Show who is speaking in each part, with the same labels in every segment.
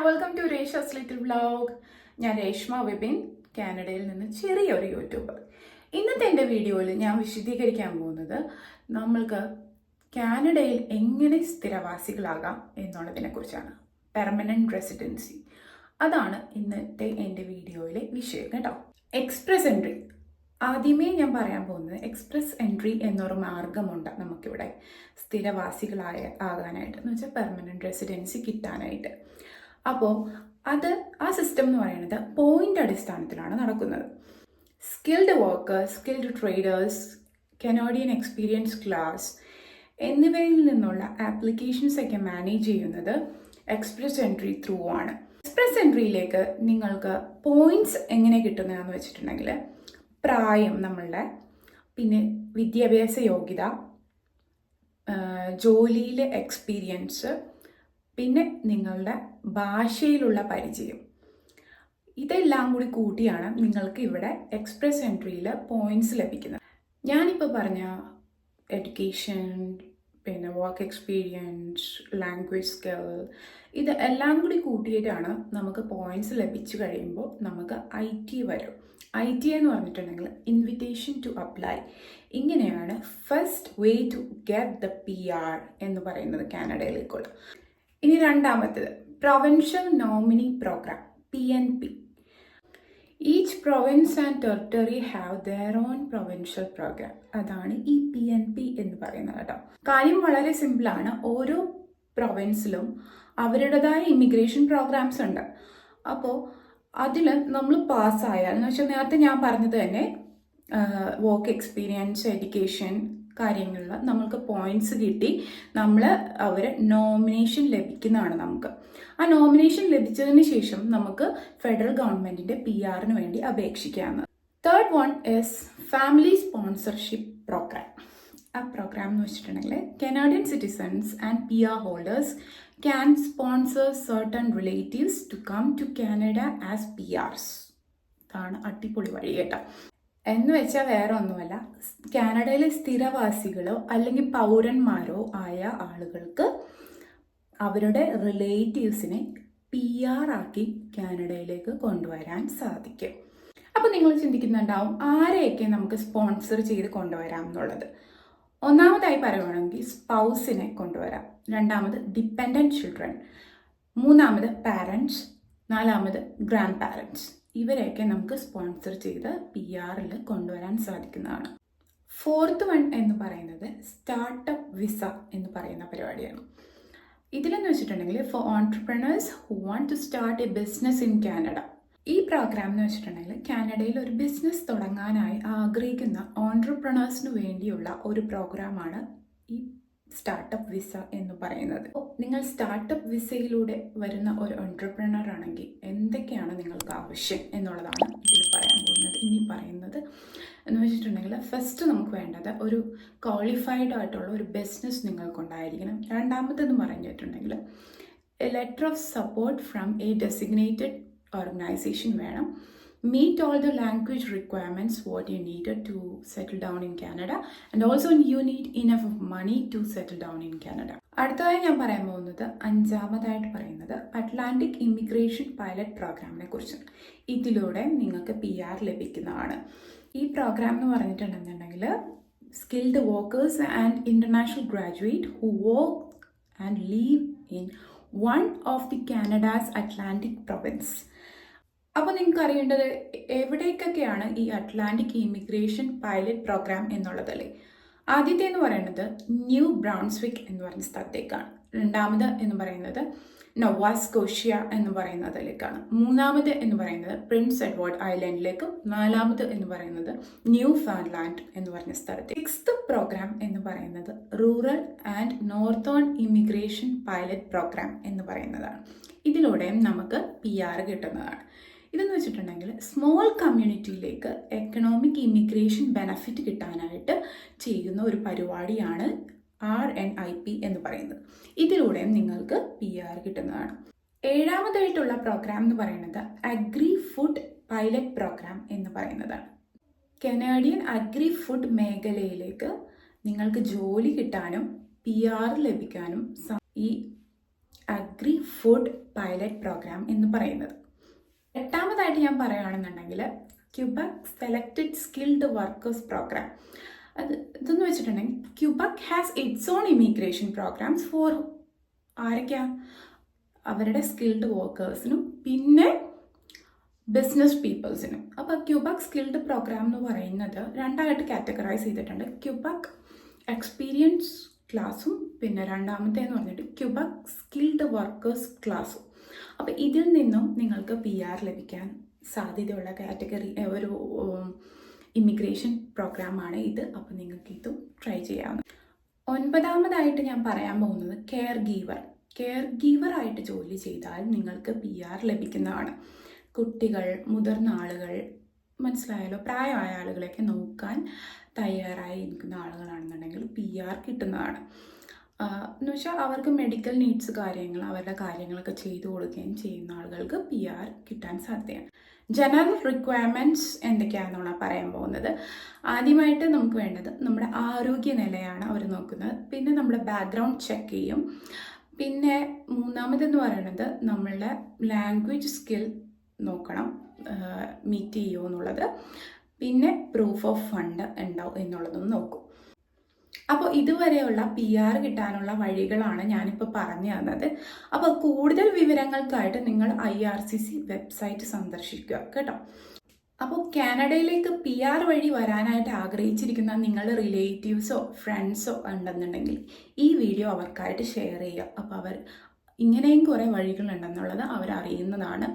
Speaker 1: Welcome to രേഷാസ് little vlog. ഞാൻ രേഷ്മ വിപിൻ, കാനഡയിൽ നിന്ന് ചെറിയൊരു യൂട്യൂബർ. ഇന്നത്തെ എൻ്റെ വീഡിയോയിൽ ഞാൻ വിശദീകരിക്കാൻ പോകുന്നത് നമ്മൾക്ക് കാനഡയിൽ എങ്ങനെ സ്ഥിരവാസികളാകാം എന്നുള്ളതിനെ കുറിച്ചാണ്. പെർമനന്റ് റെസിഡൻസി, അതാണ് ഇന്നത്തെ എൻ്റെ വീഡിയോയിലെ വിഷയം കേട്ടോ. എക്സ്പ്രസ് എൻട്രി, ആദ്യമേ ഞാൻ പറയാൻ പോകുന്നത് എക്സ്പ്രസ് എൻട്രി എന്നൊരു മാർഗമുണ്ട് നമുക്കിവിടെ ആകാനായിട്ട്, എന്ന് വെച്ചാൽ പെർമനന്റ് റെസിഡൻസി കിട്ടാനായിട്ട്. അപ്പോൾ ആ സിസ്റ്റം എന്ന് പറയുന്നത് പോയിന്റ് അടിസ്ഥാനത്തിലാണ് നടക്കുന്നത്. Skilled workers, skilled traders, Canadian experience class എന്നിവയിൽ നിന്നുള്ള ആപ്ലിക്കേഷൻസ് ഒക്കെ മാനേജ് ചെയ്യുന്നത് എക്സ്പ്രസ് എൻട്രി ത്രൂ ആണ്. എക്സ്പ്രസ് എൻട്രിയിലേക്ക് നിങ്ങൾക്ക് പോയിന്റ്സ് എങ്ങനെ കിട്ടുന്നതെന്ന് വെച്ചിട്ടുണ്ടെങ്കിൽ പ്രായം നമ്മളുടെ, പിന്നെ വിദ്യാഭ്യാസ യോഗ്യത, ജോലിയിലെ എക്സ്പീരിയൻസ്, പിന്നെ നിങ്ങളുടെ ഭാഷയിലുള്ള പരിചയം, ഇതെല്ലാം കൂടി കൂട്ടിയാണ് നിങ്ങൾക്ക് ഇവിടെ എക്സ്പ്രസ് എൻട്രിയിൽ പോയിന്റ്സ് ലഭിക്കുന്നത്. ഞാനിപ്പോൾ പറഞ്ഞ എഡ്യൂക്കേഷൻ, പിന്നെ വർക്ക് എക്സ്പീരിയൻസ്, ലാംഗ്വേജ് സ്കിൽ, ഇത് എല്ലാം കൂടി കൂട്ടിയിട്ടാണ് നമുക്ക് പോയിന്റ്സ് ലഭിച്ചു കഴിയുമ്പോൾ നമുക്ക് IT വരും. IT എന്ന് പറഞ്ഞിട്ടുണ്ടെങ്കിൽ ഇൻവിറ്റേഷൻ ടു അപ്ലൈ. ഇങ്ങനെയാണ് first way to get the PR എന്ന് പറയുന്നത് കാനഡയിലേക്കുള്ള. ഇനി രണ്ടാമത്തേത് provincial nominee programme, PNP. Each province and territory have their own provincial programme. അതാണ് ഈ PNP എന്ന് പറയുന്നത് കേട്ടോ. കാര്യം വളരെ സിമ്പിളാണ്. ഓരോ പ്രൊവിൻസിലും അവരുടേതായ ഇമിഗ്രേഷൻ പ്രോഗ്രാംസ് ഉണ്ട്. അപ്പോൾ അതിൽ നമ്മൾ പാസ്സായാൽ, എന്ന് വെച്ചാൽ നേരത്തെ ഞാൻ പറഞ്ഞത് തന്നെ വർക്ക് എക്സ്പീരിയൻസ്, എഡ്യൂക്കേഷൻ കാര്യങ്ങളിൽ നമ്മൾക്ക് പോയിന്റ്സ് കിട്ടി അവർ നോമിനേഷൻ ലഭിക്കുന്നതാണ് നമുക്ക്. ആ നോമിനേഷൻ ലഭിച്ചതിന് ശേഷം നമുക്ക് ഫെഡറൽ ഗവൺമെന്റിന്റെ PRന് വേണ്ടി അപേക്ഷിക്കാവുന്നത്. Third one is family sponsorship programme. ആ പ്രോഗ്രാം എന്ന് വെച്ചിട്ടുണ്ടെങ്കിൽ Canadian citizens and PR holders can sponsor certain relatives to come to Canada as PRs. ഇതാണ് അടിപൊളി വഴി കേട്ടോ. എന്ന് വെച്ചാൽ വേറെ ഒന്നുമല്ല, കാനഡയിലെ സ്ഥിരവാസികളോ അല്ലെങ്കിൽ പൗരന്മാരോ ആയ ആളുകൾക്ക് അവരുടെ റിലേറ്റീവ്സിനെ PR ആക്കി കാനഡയിലേക്ക് കൊണ്ടുവരാൻ സാധിക്കും. അപ്പോൾ നിങ്ങൾ ചിന്തിക്കുന്നുണ്ടാവും ആരെയൊക്കെ നമുക്ക് സ്പോൺസർ ചെയ്ത് കൊണ്ടുവരാം എന്നുള്ളത്. ഒന്നാമതായി പറയുകയാണെങ്കിൽ സ്പൗസിനെ കൊണ്ടുവരാം, രണ്ടാമത് ഡിപ്പെൻഡൻറ്റ് ചിൽഡ്രൻ, മൂന്നാമത് പാരൻസ്, നാലാമത് ഗ്രാൻഡ് പാരൻസ്. ഇവരെയൊക്കെ നമുക്ക് സ്പോൺസർ ചെയ്ത് PRൽ കൊണ്ടുവരാൻ സാധിക്കുന്നതാണ്. ഫോർത്ത് വൺ എന്ന് പറയുന്നത് സ്റ്റാർട്ടപ്പ് വിസ എന്ന് പറയുന്ന പരിപാടിയാണ്. ഇതിലെന്ന് വെച്ചിട്ടുണ്ടെങ്കിൽ for entrepreneurs who want to start a business in Canada. ഈ പ്രോഗ്രാം എന്ന് വെച്ചിട്ടുണ്ടെങ്കിൽ കാനഡയിൽ ഒരു ബിസിനസ് തുടങ്ങാനായി ആഗ്രഹിക്കുന്ന ഓൺട്രപ്രണേഴ്സിന് വേണ്ടിയുള്ള ഒരു പ്രോഗ്രാമാണ് ഈ സ്റ്റാർട്ടപ്പ് വിസ എന്ന് പറയുന്നത്. നിങ്ങൾ സ്റ്റാർട്ടപ്പ് വിസയിലൂടെ വരുന്ന ഒരു ഓൺട്രപ്രണർ ആണെങ്കിൽ എന്തൊക്കെയാണ് നിങ്ങൾക്ക് ആവശ്യം എന്നുള്ളതാണ് ഇതിൽ പറയാൻ പോകുന്നത്. ഇനി പറയുന്നത് എന്ന് വെച്ചിട്ടുണ്ടെങ്കിൽ ഫസ്റ്റ് നമുക്ക് വേണ്ടത് ഒരു ക്വാളിഫൈഡ് ആയിട്ടുള്ള ഒരു ബിസിനസ് നിങ്ങൾക്കുണ്ടായിരിക്കണം. രണ്ടാമത്തേന്ന് പറഞ്ഞിട്ടുണ്ടെങ്കിൽ A letter of support from A designated organisation വേണം. Meet all the language requirements what you needed to settle down in Canada, and also you need enough of money to settle down in Canada. അടുത്തതായി ഞാൻ പറയാൻ പോകുന്നത്, അഞ്ചാമതായിട്ട് പറയുന്നത് Atlantic immigration pilot പ്രോഗ്രാമിനെ കുറിച്ചാണ്. ഇതിലൂടെ നിങ്ങൾക്ക് PR ലഭിക്കുന്നതാണ്. ഈ പ്രോഗ്രാം എന്ന് പറഞ്ഞിട്ടുണ്ടെന്നുണ്ടെങ്കിൽ skilled workers and international graduate who work and live in one of the Canada's Atlantic province. അപ്പോൾ നിങ്ങൾക്ക് അറിയേണ്ടത് എവിടേക്കൊക്കെയാണ് ഈ അറ്റ്ലാന്റിക് ഇമിഗ്രേഷൻ പൈലറ്റ് പ്രോഗ്രാം എന്നുള്ളതല്ലേ. ആദ്യത്തെ എന്ന് പറയുന്നത് ന്യൂ ബ്രൗൺസ്വിക്ക് എന്ന് പറയുന്ന സ്ഥലത്തേക്കാണ്. രണ്ടാമത് എന്ന് പറയുന്നത് നൊവാ സ്കോഷ്യ എന്ന് പറയുന്നതിലേക്കാണ്. മൂന്നാമത് എന്ന് പറയുന്നത് പ്രിൻസ് എഡ്വേർഡ് ഐലൻഡിലേക്കും. നാലാമത് എന്ന് പറയുന്നത് ന്യൂ ഫൗണ്ട്ലാൻഡ് എന്ന് പറഞ്ഞ സ്ഥലത്ത്. സിക്സ്ത് പ്രോഗ്രാം എന്ന് പറയുന്നത് rural and northern immigration pilot programme എന്ന് പറയുന്നതാണ്. ഇതിലൂടെയും നമുക്ക് PR കിട്ടുന്നതാണ്. ഇതെന്ന് വെച്ചിട്ടുണ്ടെങ്കിൽ സ്മോൾ കമ്മ്യൂണിറ്റിയിലേക്ക് എക്കണോമിക് ഇമിഗ്രേഷൻ ബെനഫിറ്റ് കിട്ടാനായിട്ട് ചെയ്യുന്ന ഒരു പരിപാടിയാണ് RNIP എന്ന് പറയുന്നത്. ഇതിലൂടെയും നിങ്ങൾക്ക് PR കിട്ടുന്നതാണ്. ഏഴാമതായിട്ടുള്ള പ്രോഗ്രാം എന്ന് പറയുന്നത് അഗ്രി ഫുഡ് പൈലറ്റ് പ്രോഗ്രാം എന്ന് പറയുന്നതാണ്. കനേഡിയൻ അഗ്രി ഫുഡ് മേഖലയിലേക്ക് നിങ്ങൾക്ക് ജോലി കിട്ടാനും PR ലഭിക്കാനും ഈ അഗ്രി ഫുഡ് പൈലറ്റ് പ്രോഗ്രാം എന്ന് പറയുന്നത്. എട്ടാമതായിട്ട് ഞാൻ പറയുകയാണെന്നുണ്ടെങ്കിൽ Quebec selected skilled workers programme. ഇതെന്ന് വെച്ചിട്ടുണ്ടെങ്കിൽ Quebec has its own immigration programmes for ആരൊക്കെയാ, അവരുടെ സ്കിൽഡ് വർക്കേഴ്സിനും പിന്നെ ബിസിനസ് പീപ്പിൾസിനും. അപ്പോൾ ക്യൂബക് സ്കിൽഡ് പ്രോഗ്രാം എന്ന് പറയുന്നത് രണ്ടായിട്ട് കാറ്റഗറൈസ് ചെയ്തിട്ടുണ്ട്. ക്യൂബക് എക്സ്പീരിയൻസ് ക്ലാസ്സും പിന്നെ രണ്ടാമത്തേന്ന് പറഞ്ഞിട്ട് ക്യൂബക് സ്കിൽഡ് വർക്കേഴ്സ് ക്ലാസ്സും. അപ്പോൾ ഇതിൽ നിന്നും നിങ്ങൾക്ക് PR ലഭിക്കാൻ സാധ്യതയുള്ള കാറ്റഗറി ഒരു ഇമിഗ്രേഷൻ പ്രോഗ്രാമാണ് ഇത്. അപ്പോൾ നിങ്ങൾക്ക് ഇതും ട്രൈ ചെയ്യാവുന്ന. ഒൻപതാമതായിട്ട് ഞാൻ പറയാൻ പോകുന്നത് കെയർ ഗീവറായിട്ട് ജോലി ചെയ്താൽ നിങ്ങൾക്ക് PR ലഭിക്കുന്നതാണ്. കുട്ടികൾ, മുതിർന്ന ആളുകൾ, മനസ്സിലായാലോ, പ്രായമായ ആളുകളെയൊക്കെ നോക്കാൻ തയ്യാറായി ഇരിക്കുന്ന ആളുകളാണെന്നുണ്ടെങ്കിൽ PR കിട്ടുന്നതാണ്. എന്ന് വെച്ചാൽ അവർക്ക് മെഡിക്കൽ നീഡ്സ് അവരുടെ കാര്യങ്ങളൊക്കെ ചെയ്തു കൊടുക്കുകയും ചെയ്യുന്ന ആളുകൾക്ക് PR കിട്ടാൻ സാധ്യതയാണ്. ജനറൽ റിക്വയർമെൻറ്റ്സ് എന്തൊക്കെയാണെന്നാണ് പറയാൻ പോകുന്നത്. ആദ്യമായിട്ട് നമുക്ക് വേണ്ടത് നമ്മുടെ ആരോഗ്യനിലയാണ് അവർ നോക്കുന്നത്. പിന്നെ നമ്മുടെ ബാക്ക്ഗ്രൗണ്ട് ചെക്ക് ചെയ്യും. പിന്നെ മൂന്നാമതെന്ന് പറയുന്നത് നമ്മളുടെ ലാംഗ്വേജ് സ്കിൽ നോക്കണം, മീറ്റ് ചെയ്യുമോ എന്നുള്ളത്. പിന്നെ പ്രൂഫ് ഓഫ് ഫണ്ട് ഉണ്ടോ എന്നുള്ളതും നോക്കും. അപ്പോൾ ഇതുവരെയുള്ള PR കിട്ടാനുള്ള വഴികളാണ് ഞാനിപ്പോൾ പറഞ്ഞു തന്നത്. അപ്പോൾ കൂടുതൽ വിവരങ്ങൾക്കായിട്ട് നിങ്ങൾ IRCC വെബ്സൈറ്റ് സന്ദർശിക്കുക കേട്ടോ. അപ്പോൾ കാനഡയിലേക്ക് PR വഴി വരാനായിട്ട് ആഗ്രഹിച്ചിരിക്കുന്ന നിങ്ങളുടെ റിലേറ്റീവ്സോ ഫ്രണ്ട്സോ ഉണ്ടെന്നുണ്ടെങ്കിൽ ഈ വീഡിയോ അവർക്കായിട്ട് ഷെയർ ചെയ്യുക. അപ്പോൾ അവർ ഇങ്ങനെയും കുറേ വഴികളുണ്ടെന്നുള്ളത് അവരറിയുന്നതാണ്.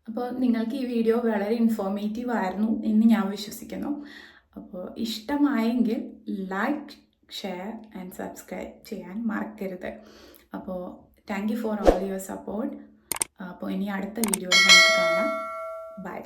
Speaker 1: അപ്പോൾ നിങ്ങൾക്ക് ഈ വീഡിയോ വളരെ ഇൻഫോർമേറ്റീവ് ആയിരുന്നു എന്ന് ഞാൻ വിശ്വസിക്കുന്നു. അപ്പോൾ ഇഷ്ടമായെങ്കിൽ ലൈക്ക്, ഷെയർ ആൻഡ് സബ്സ്ക്രൈബ് ചെയ്യാൻ മറക്കരുത്. അപ്പോൾ thank you for all your support. അപ്പോൾ ഇനി അടുത്ത വീഡിയോയിൽ നമുക്ക് കാണാം. ബൈ.